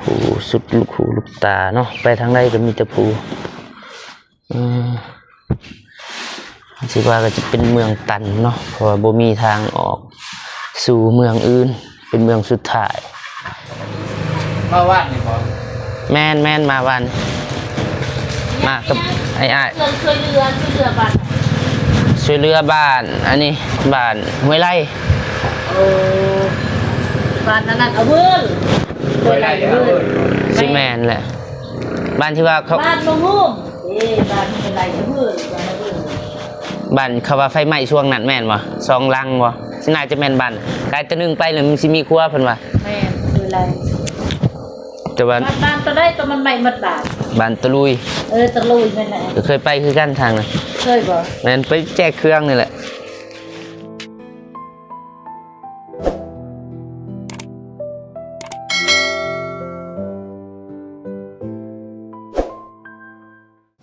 ปูสุดลูกหูลูกตาเนาะไปทางใดก็มีแต่ปูสิว่าก็จะเป็นเมืองตันเนาะเพราะว่าบ่มีทางออกสู่เมืองอื่นเป็นเมืองสุดท้ายมาวัดนี่บ่แม่นมาวันมากับไอ้ช่วยเรือบ้านช่วยเรือบ้านอันนี้บ้านห้วยไร่บ้านนั้นเอาเพื่อนห้วยไร่เอาเพื่อนซิแมนแหละบ้านที่ว่าเขาบ้านบ่ฮู้บ้านห้วยไร่เอาเพื่อนบ้านเขาว่าไฟไหม้ช่วงนั้นแม่นบ่2 ลังบ่สิน่าจะแม่นบ้านกลายตะนึงไปแล้วมันสิมีครัวเพิ่นว่าแม่นคืออะไรแต่ว่าบ้านตะได้ตะมันใหม่หมดบ้านตะลุยตะลุยแม่นแหละเคยไปคือกันทางนั้นเคยบ่แม่นไปแจกเครื่องนี่แหละ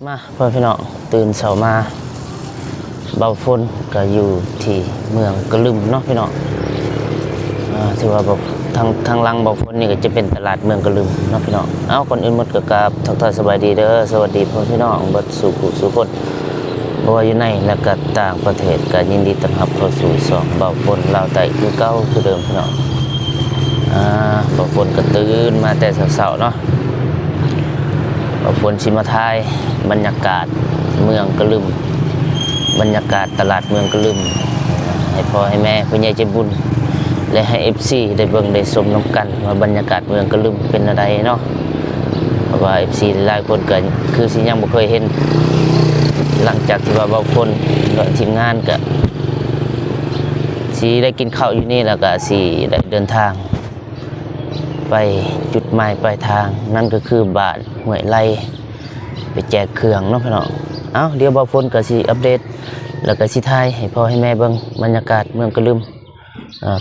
มาพ่อพี่น้องตื่นเช้ามาเบาฝนก็อยู่ที่เมืองกระลึมเนาะพี่น้องถือว่าแบบทางลังเบาฝนนี่ก็จะเป็นตลาดเมืองกระลึมเนาะพี่น้องก่อนอื่นหมดก็กราบทักทายสบายดีเด้อสวัสดีพ่อพี่น้องบัดสุขบ่ว่าอยู่ในและก็ต่างประเทศก็ยินดีต้อนรับเข้าสู่ช่องเบาฝนลาวใต้คือเก่าคือเดิมพี่น้องเบาฝนก็ตื่นมาแต่เช้าๆเนาะเบาฝนสิมาถ่ายบรรยากาศเมืองกระลึมบรรยากาศตลาดเมืองกระลึมให้พ่อให้แม่ผู้ใหญ่ใจบุญและให้ FC ได้เบิ่งได้ชมน้ำกันว่าบรรยากาศเมืองกระลึมเป็นอะไรเนาะเพราะว่า FC หลายคนก็คือสิยังบ่เคยเห็นหลังจากที่ว่าบางคนก็ทีมงานก็สิได้กินข้าวอยู่นี่แล้วก็สิได้เดินทางไปจุดหมายปลายทางนั่นก็คือบ้านห้วยไร่ไปแจกเครื่องเนาะพี่น้องเดี๋ยวบ่าวฝนก็สิอัปเดตแล้วก็สิถ่ายให้พ่อให้แม่เบิ่งบรรยากาศเมืองกระลึม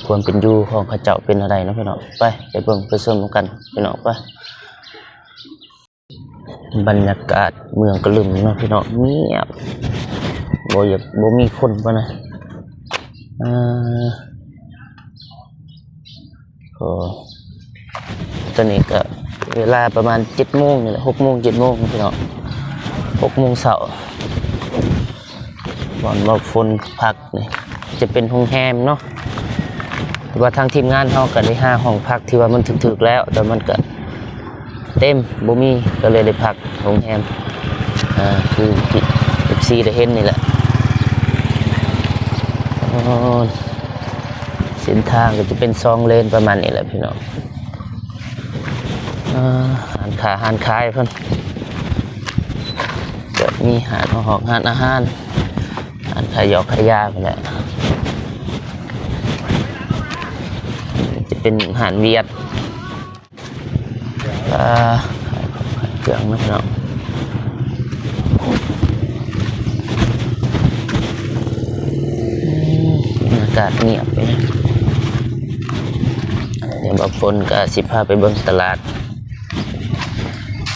ควรเป็นอยู่ของเขาเจ้าเป็นอะไรเนาะพี่น้องไปเบิ่งไปชมกันพี่น้องไปบรรยากาศเมืองกระลึมเนาะพี่น้องเงียบบ่มีคนป่ะนะตอนนี้ก็เวลาประมาณ7 โมงนี่แหละ6 โมง 7 โมงพี่น้อง6 โมงเช้าวันบ่าวฝนพักนี่จะเป็นโรงแรมเนาะว่าทางทีมงานเขาก็ได้5 ห้องพักที่ว่ามันถึกๆแล้วแต่มันก็เต็มบ่มีก็เลยได้พักโรงแรมคือที่ FC ได้เห็นนี่แหละเส้นทางก็จะเป็น2 เลนประมาณนี้แหละพี่น้องหารขายเพิ่นจะมีหารหอกหารอาหารหารขายขายยาไปแหละจะเป็นหารเวียดเครื่องนะพี่น้องอากาศเงียบไปนะเดี๋ยวบางคนก็สิพาไปเบิ่งตลาด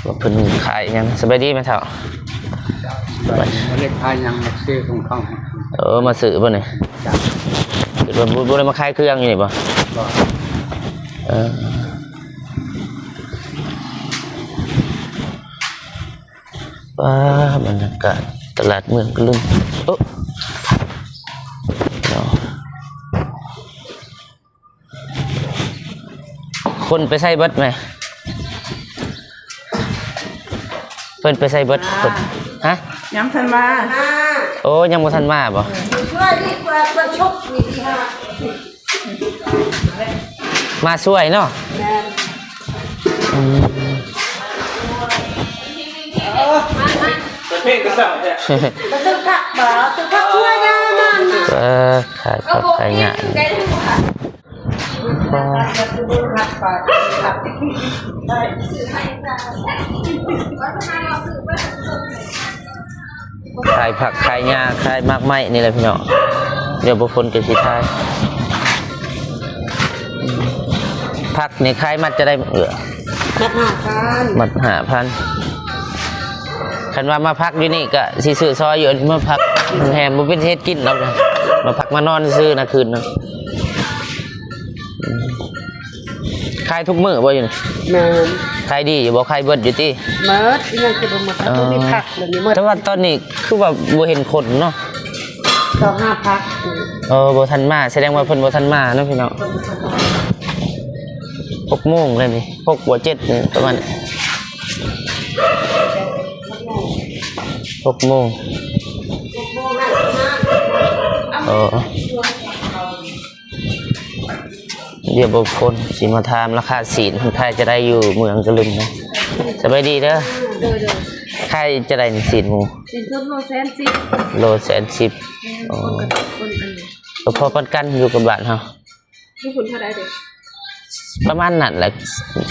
ว่าเพิ่นขายยังสบายดีไหมเถ่ามาเรียกขายยังมาซื้อของเขามาซื้อป่ะเนี่ยคือว่าบุได้มาขายเครื่องอยู่นี่ป่ะบรรยากาศตลาดเมืองกระลึมคนไปใส่เบิดไหมเพิ่นไปใส่เบิดฮะยังทันมาโอ้ยังบ่ทันมาบ่ช่วยดีกว่าประชดนี่ค่ะมาช่วยเนาะเพลงก็สั่งแท้มาตึกผักบ่ตึกผักช่วยยามันขายผักขายหญ้าขายผักขายหญ้าขายมากไม้นี่แหละพี่น้องเดี๋ยวบุคคลเกิดสิทายผักในขายมัดจะได้มัด5,000คันว่ามาพักอยู่นี่ก็สิซื้อซอยอยู่มาพักแฮมบ่เป็นเฮ็ดกินหรอกนะ มาพักมานอนซื้อนะคืนนึงขายทุกมื้อบ่อยู่นี่ แม่ ขายดีอยู่บ่ขายเบิดอยู่ติ เมิดอีหยังคือบ่หมดต้องมีผักเลยนี่หมด แต่ว่าตอนนี้คือว่าบ่เห็นคนเนาะ ต้องห้าผัก บ่ทันมาแสดงว่าเพิ่นบ่ทันมาเนาะพี่น้อง6 โมงเลยนี่6บ่7นี่ประมาณ6 โมงเดี๋ยวบุคคลสิมาถามราคาศีลคนไทยจะได้อยู่เมืองกะลึมนะสบายดีเด้อ เด้อ ใครจะได้ศีลหมู สินทุนโลแสนสิ โล110อ๋อ คนอันนี้ ก็พอปันกันอยู่กับบ้านเฮา ทุกคนเท่าใดเด้อ ประมาณนั้นแหละ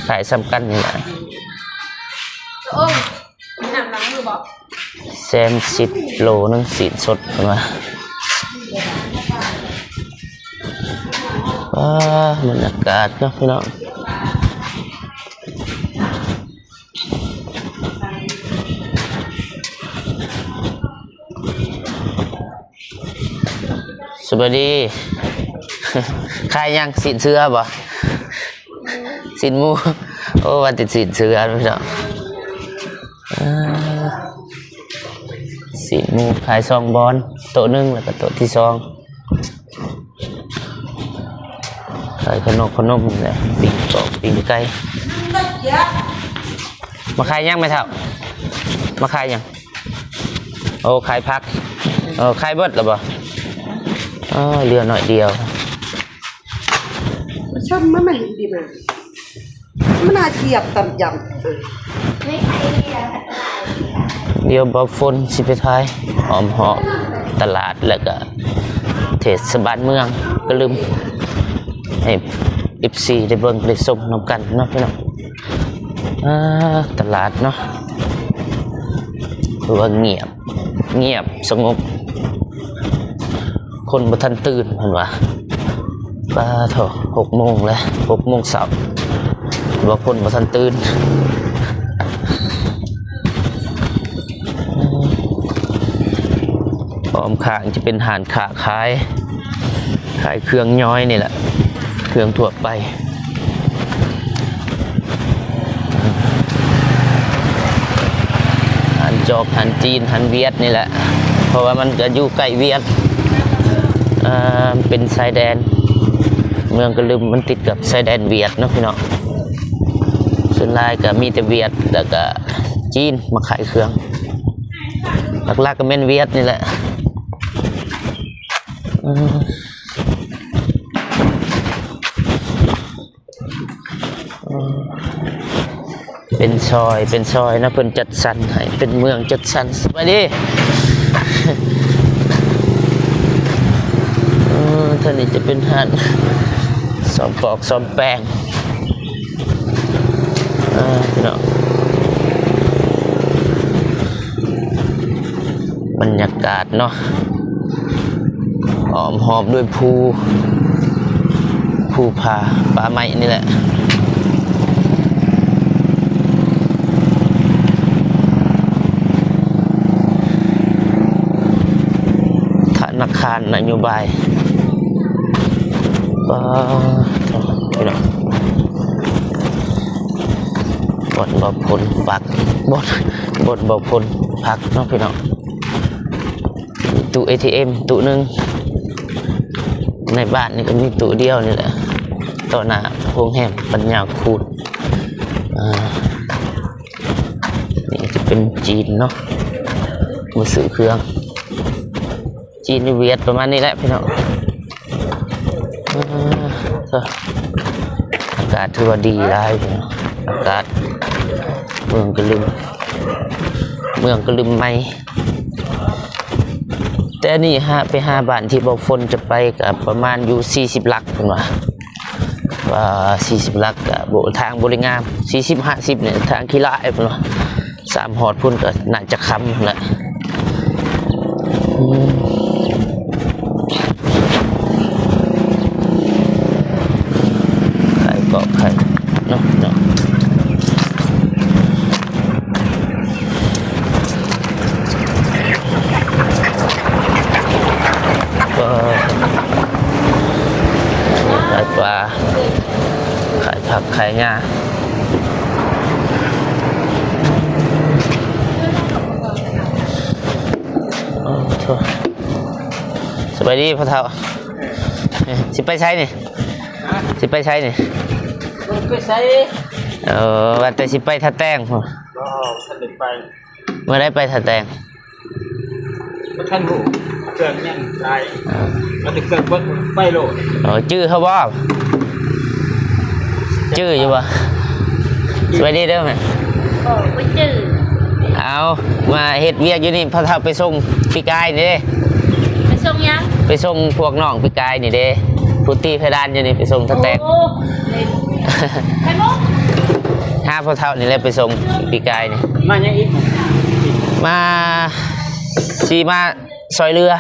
ขายซ้ำกันนี่แหละ โอ้ยน้ำล้างมือบ่110โลนึงศีลสดประมาณบรรยากาศเนาะพี่น้องสวัสดี ขายยังสินเสื้อบ่สินหมูโอ้วันติดสินเสื้อพี่น้องสินหมูขาย2 บอนโต๊ะ 1แล้วก็โต๊ะที่ 2ขายขนมนี่แหละปิ้งกรอบปิ้งไก่มาขายยังไหมเท่ามาขายยังโอ้ขายพักขายเบิดหรือเปล่าเรือหน่อยเดียว ช่ำมันดีมากมันน่าเทียบกับยำ เดี๋ยวบอกฝนสิไปท้ายหอมเหาะตลาดแล้วก็เทศบาลเมืองก็ลืมให้FCได้เบิ่งได้ชมนำกันเนาะพี่น้องตลาดเนาะคือว่าเงียบสงบคนบ่ทันตื่นเพิ่นว่าป้าโถ6 โมงแล้ว6 โมงเช้าว่าคนบ่ทันตื่นพร้อมข้างจะเป็นหานขาขายเครื่องย้อยนี่แหละเครื่องทั่วไปหันจอกหันจีนหันเวียดนี่แหละเพราะว่ามันก็อยู่ใกล้เวียดเป็นชายแดนเมืองกะลึมมันติดกับชายแดนเวียดเนาะพี่น้องส่วนหลายก็มีแต่เวียดแล้วก็จีนมาขายเครื่องหลักๆก็เป็นเวียดนี่แหละเป็นซอยนะเพิ่นจัดสรรให้เป็นเมืองจัดสรรสวัสดีท่านนี้จะเป็นหันซ้อมปอกซ้อมแป้งพี่น้องบรรยากาศเนาะหอมด้วยภูผาป่าไม้นี่แหละธนาคารนโยบายพี่น้องบทบอกผลฝักบทบอกผลพักเนาะพี่น้องตู้ ATM ตู้หนึ่งในบ้านนี่ก็มีตู้เดียวนี่แหละต่อหน้าโรงแรมปัญญาคูณนี่จะเป็นจีนเนาะมือสื่อเครื่องจีนเวียดประมาณนี้แหละพี่น้องอากาศถือว่าดีได้อากาศเมืองกะลึมไม่แต่นี่ไป5 บ้านที่บอกฝนจะไปกับประมาณอยู่40 หลักเป็นว่า40 หลักกับทางบริงาม40-50เนี่ยทางขี้ร้ายเป็นว่า3 หอดพุ่นก็น่าจะค้ำแหละไข่กรอบไข่เนาะ ปลาขายผักขายหญ้าโอ้โถสบายดีพ่อเฒ่าสิไปใช้นี่สิไปใช้นี่ ไปใช้ ว่าแต่สิไปท่าแต้งพ่อ ก็ท่านเดินไป เมื่อได้ไปท่าแต้ง ก็ท่านหูเกิดยังตายมันจะเกิดไปโลด ชื่อเขาบ่ชื่ออยู่บ่สวัสดีเด้อแม่ โอ้ไม่จืด เอามาเฮ็ดเวียกอยู่นี่พ่อเฒ่าไปส่งพี่กายนี่เด้ ไปส่งยัง ไปส่งพวกน้องพี่กายนี่เด้ผู้ตีเพดานอยู่นี่ไปส่งท่าแต้ง โอ้ไปมุก ห้าพ่อเฒ่านี่แหละไปส่งพี่กายนี่ มาอย่างอีก มาสีมาซอยเรือ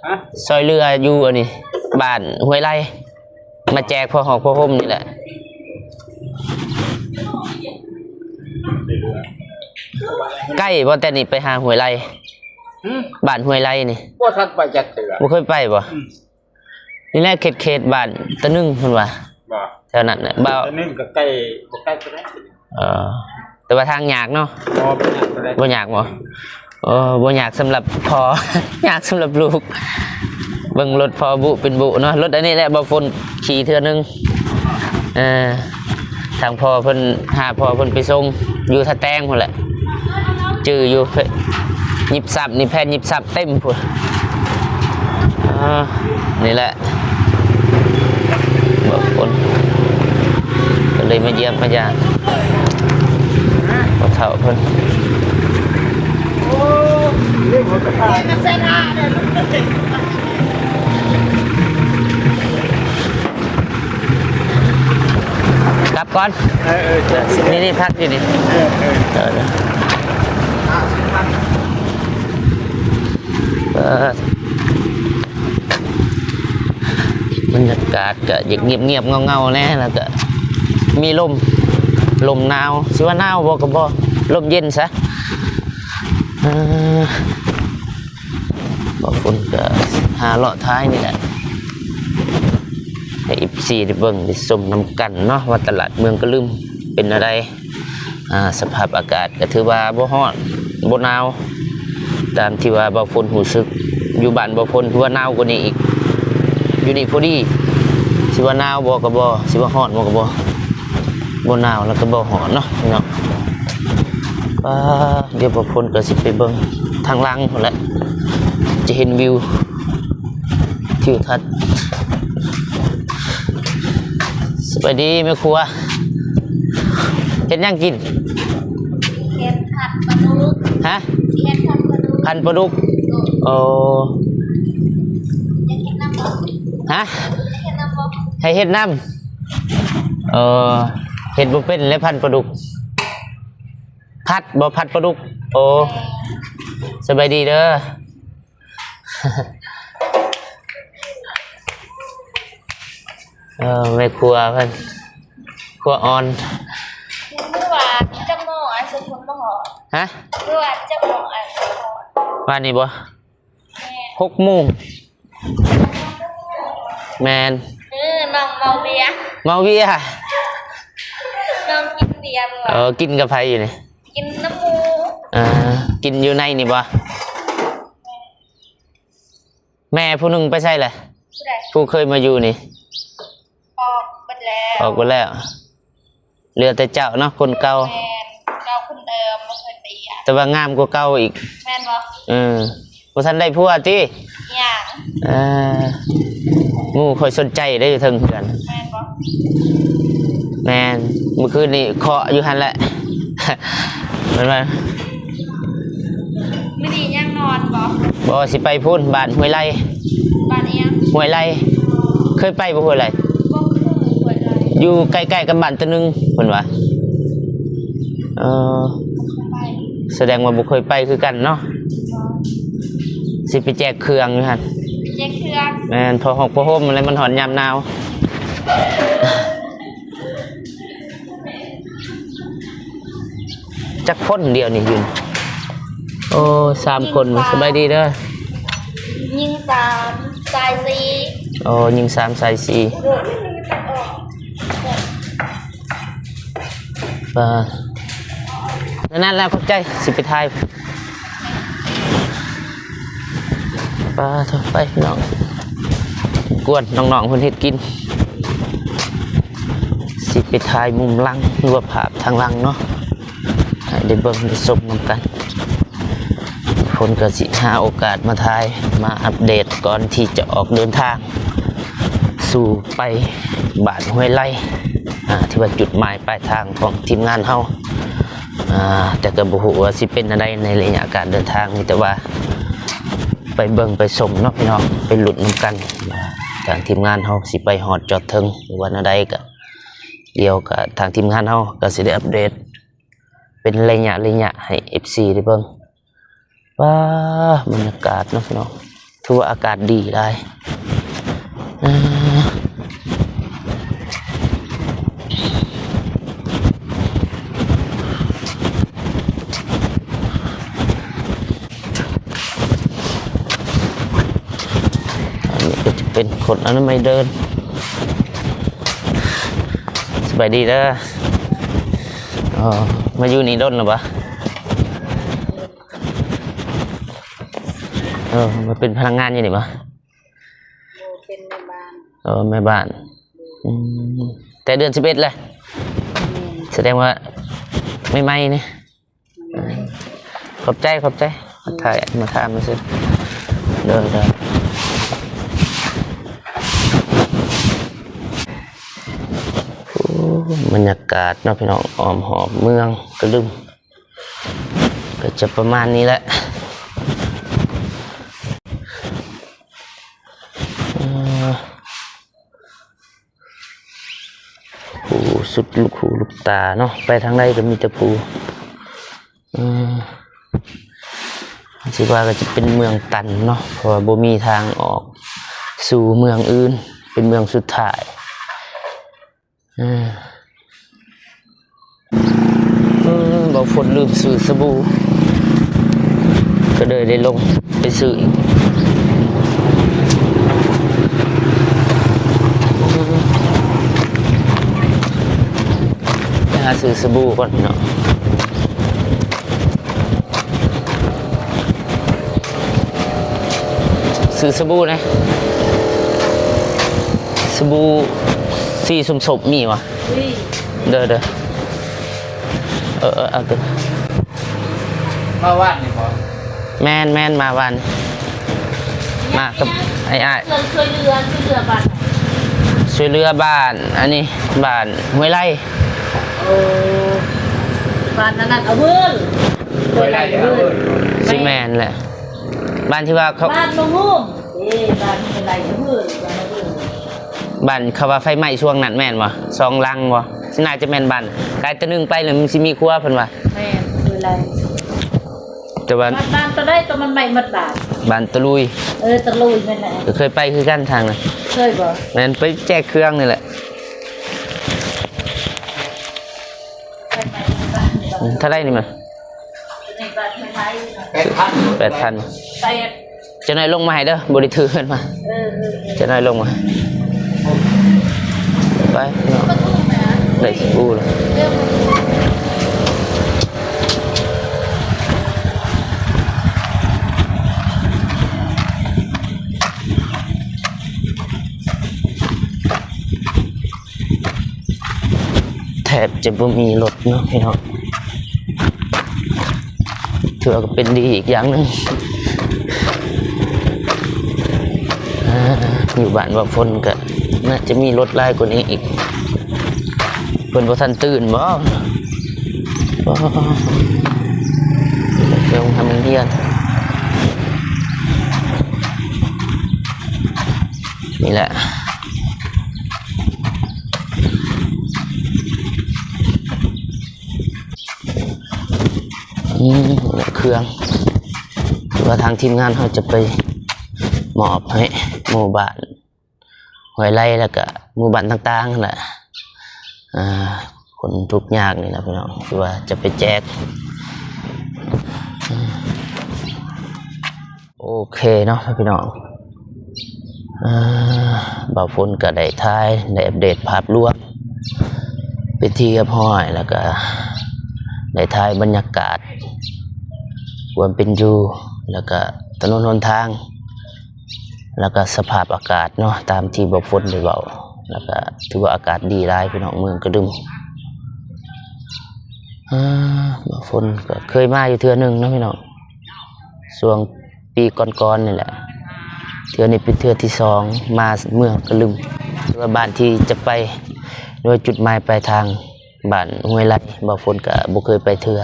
ฮะ ซอยเรืออยู่อันนี้บ้านห้วยไร่มาแจกพ่อหอกพ่อห่มนี่แหละใกล้บ่แต่นี่ไปหาห้วยไร่บ้านห้วยไร่นี่ พวกท่านไปจัดเถื่อ บ่เคยไปบ่นี่แหละเขตบ้านตะนึงเพิ่นว่า บ่ แถวนั้นน่ะบ่าว ตอนนึงก็ใกล้บ่ใกล้ไปแล้ว แต่ว่าทางยากเนาะ พอไปไหนไปได้ บ่ยากบ่บ่ยากสำหรับพอ ยากสำหรับลูกเบิ่งรถพอบุเป็นบุเนาะรถอันนี้แหละบ่ฝนขี่เทื่อนึงทางพ่อเพิ่นหาพ่อเพิ่นไปส่งอยู่ท่าแต้งพุ่นแหละจื้ออยู่หยิบซับนี่แผ่นหยิบซับเต็มพุ่นนี่แหละบ่ฝนก็เลยมาเยี่ยมมายามพ่อเฒ่าเพิ่น เส้นหน้าเดี๋ยว กลับก่อนนี่พักอยู่นี่บรรยากาศก็อย่างเงียบๆเงาๆแน่แล้วก็มีลมหนาวสิว่าหนาวบ่ก็บ่ลมเย็นซะบ่ฝนก็หาเลาะท้ายนี่แหละให้14ได้เบิ่งได้ชมนำกันเนาะว่าตลาดเมืองกะลึมเป็นอะไรสภาพอากาศก็ถือว่าบ่ร้อนบ่หนาวตามที่ว่าบ่ฝนรู้สึกอยู่บ้านบ่ฝนถือว่าหนาวกว่านี้อีกอยู่นี่พอดีสิว่าหนาวบ่ก็บ่สิว่าร้อนบ่ก็บ่หนาวแล้วก็บ่ร้อนเนาะพี่น้องเดี๋ยวบ่ฝนก็สิไปเบิ่งทางหลังพุ่นแหละจะเห็นวิวทิวทัศน์สวัสดีแม่ครัวเฮ็ดหยังกิน เห็ดขัดปลาดุก ฮะ เห็ดขัดปลาดุก พันปลาดุกโอ้ จะเห็ดน้ำบ่ ฮะ จะเห็ดน้ำบ่ ให้เฮ็ดน้ำเฮ็ดบ่เป็นเลยพันปลาดุกพัดบ่พัดปลาดุกโอ้สบายดีเด้อ แม่ครัวเพิ่นครัวอ่อน เมื่อวานจะโมงอันสุขุนมหอ ฮะ เมื่อวานจะโมงอันสุขุน ว่านี่บ่ แม่ 6 โมงแมน น้องเมาเบียร์ เมาเบียร์ น้องกินเบียร์บ่ กินกับไผอยู่นี่ กินน้ำมู กินอยู่ในนี่บ่แม่ผู้หนึงไปใช่แหละ ผู้ใด ผู้เคยมาอยู่นี่ ออกไปแล้ว ออกไปแล้วเหลือแต่เจ้าเนาะคนเก่า แมนเราคนเดิมไม่เคยเตีย แต่ว่างามกว่าเก่าอีก แมนบ่ บ่ทันได้ผัวติ อย่าง หมู่ค่อยสนใจได้อยู่เทิงเพื่อน แมนบ่ แม่นเมื่อคืนนี่เคาะอยู่หั่นแหละ มันว่า ไม่ดีย่างนอนบ่ บ่สิไปพุ่นบ้านห้วยไร่ บ้านเอียง ห้วยไร่เคยไปบ่ห้วยไร่ บ่คือเปิดอะไร อยู่ใกล้ๆกับบ้านตะนึงเพิ่นว่าไปแสดงว่าบ่เคยไปคือกันเนาะสิไปแจกเครื่องอยู่หั่น เจ๊เครื่อง แม่นพอหกพอห่มอะไรมันหอนยามหนาวจักคนเดียวนี่ยืนโอ้3 คนสบายดีเด้อ ยิงสามสายสี โอ้ยิง3ใส่4นั่นแหละขอบใจสิไปทายปลาเถอะไปพี่น้องกวนน้องๆคนเฮ็ดกินสิไปทายมุมลังหรือว่าภาพทางลังเนาะให้ได้เบิ่งได้ชมนำกันคนก็สิหาโอกาสมาทายมาอัปเดตก่อนที่จะออกเดินทางสู่ไปบ้านห้วยไร่ที่ว่าจุดหมายปลายทางของทีมงานเฮาแต่ก็บ่ฮู้ว่าสิเป็นอะไรในระยะการเดินทางนี่แต่ว่าไปเบิ่งไปชมเนาะพี่น้องไปหลุดนำกันทางทีมงานเฮาสิไปฮอดจอดถึงหรือว่าใดก็เดียวกับทางทีมงานเฮาก็สิได้อัปเดตเป็นระยะให้ FC ได้เบิ่งว้าบรรยากาศเนาะพี่น้องถือว่าอากาศดีได้เป็นคนอนามัยเดินสบายดีเด้อมาอยู่นี่ด้นหรือเปล่ามาเป็นพนักงานยังไงปะเป็นแม่บ้าน แม่บ้านแต่เดือน11เลยแสดงว่าไม่ไหมนี่ขอบใจถ่ายมาทำมาสิเดินบรรยากาศเนาะพี่น้องอ้อมหอบเมืองกระดึมก็จะประมาณนี้แหละผูสุดลูกหูลูกตาเนาะไปทางใดก็มีแต่ผูสิว่าก็จะเป็นเมืองตันเนาะเพราะว่าบ่มีทางออกสู่เมืองอื่นเป็นเมืองสุดท้ายบอกฝนลืมซื้อสบู่ก็เลยได้ลงไปซื้ออีกไปหาซื้อสบู่ก่อนเนาะซื้อสบู่นะสบู่สีสมมีวะเด้อเอาตัวมาวันนี่พอแม่นมาวันมากับไอ้ช่วยเรือบ้านช่วยเรือบ้านอันนี้บ้านห้วยไร่บ้านนั้นเอาเบิ้ลห้วยไร่เอาเบิ้ลซีแมนแหละบ้านที่ว่าเขาบ้านมะม่วงบ้านห้วยไร่เอาเบิ้ลบ้านเขาว่าไฟไหม้ช่วงนั้นแม่นวะ2 ลังวะน่าจะแม่นบ้านกายตัวนึงไปเลยมันสิมีครัวเพิ่นว่าแม่นห้วยไร่แต่ว่าบ้านตัวได้ตัวมันใหม่หมดบ้านตะลุยตะลุยแม่นแหละเคยไปคือกันทางน่ะเคยบ่แม่นไปแจกเครื่องนี่แหละเท่าไรนี่มั้ย8,000จะน้อยลงมาให้เด้อบ่ได้ถือเพิ่นมาจะน้อยลงมาไปเนาะได้สบู่แล้วแทบจะบ่มีรถเนาะพี่น้องถือว่าก็เป็นดีอีกอย่างหนึ่งอยู่บ้านว่าฝนก็น่าจะมีรถไล่กว่านี้อีกเพิ่นบ่ทันตื่นบ่เดี๋ยวทำมันเฮียนนี่แหละเครื่องว่าทางทีมงานเขาจะไปมอบให้หมู่บ้านห้วยไร่แล้วก็หมู่บ้านต่างๆนั่นแหละคนทุกข์ยากนี่นะพี่น้องคือว่าจะไปแจกโอเคเนาะพี่น้อง บ่าวฝนก็ได้ถ่ายได้อัปเดตภาพรวมเป็นที่เรียบร้อยแล้วก็ได้ถ่ายบรรยากาศความเป็นอยู่แล้วก็ถนนหนทางแล้วก็สภาพอากาศเนาะตามที่บ่าวฝนได้เว้าแล้วก็ถือว่าอากาศดีหลายพี่น้องเมืองกระดึมบ่าวฝนก็เคยมาอยู่เทื่อนึงนะพี่น้องช่วงปีก่อนๆนี่แหละเทื่อนี้เป็นเทื่อที่2มาเมืองกระดึมหรือว่าบ้านที่จะไปโดยจุดหมายปลายทางบ้านห้วยไร่บ่าวฝนก็บ่เคยไปเทื่อ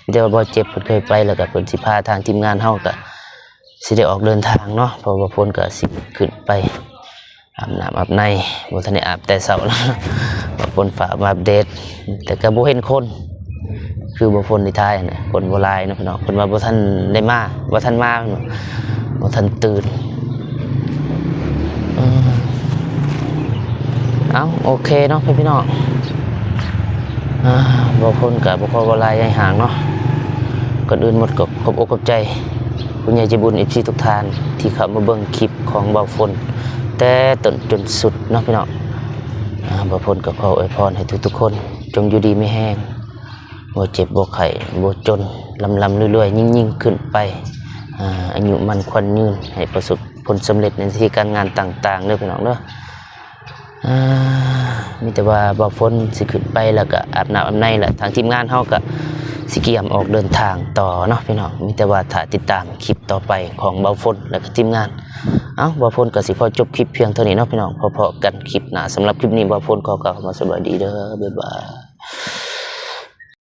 มีแต่ว่าบ่เจ็บเพิ่นเคยไปแล้วก็เพิ่นสิพาทางทีมงานเฮาก็สิได้ออกเดินทางเนาะเพราะว่าฝนก็สิขึ้นไปอาบน้ำอาบในบ่ทันได้อาบแต่เช้าแล้วบ่ฝนฝากมาอัปเดตแต่ก็บ่เห็นคนคือบ่ฝนที่ท้ายน่ะคนบ่หลายเนาะพี่น้องเพิ่นว่าบ่ทันได้มาบ่ทันมาบ่ทันตื่นเอาโอเคเนาะพี่น้องบ่ฝนก็บ่ขอบ่หลายใหญ่ห่างเนาะก่อนอื่นหมดก็ขอบอกขอบใจผู้ใหญ่ใจบุญ FC ทุกท่านที่เข้ามาเบิ่งคลิปของบ่าวฝนแต่ต้นจนสุดเนาะพี่น้องบ่าวฝนก็ขออวยพรให้ทุกๆคนจงอยู่ดีไม่แห้งบ่เจ็บบ่ไข้บ่จนลำๆรวยๆยิ่งๆขึ้นไปอายุมันขวัญยืนให้ประสบผลสำเร็จในหน้าที่การงานต่างๆเด้อพี่น้องเด้อมีแต่ว่าบ่าวฝนสิขึ้นไปแล้วก็อาบน้ำอาบในแหละทางทีมงานเฮาก็สิเกียมออกเดินทางต่อเนาะพี่น้องมีแต่ว่าถ้าติดตามคลิปต่อไปของบ่าวฝนและก็ทีมงานบ่าวฝนก็สิขอจบคลิปเพียงเท่านี้เนาะพี่น้องพอๆกันคลิปหน้าสำหรับคลิปนี้บ่าวฝนขอกล่าวคำว่าสวัสดีเด้อบ๊ายบาย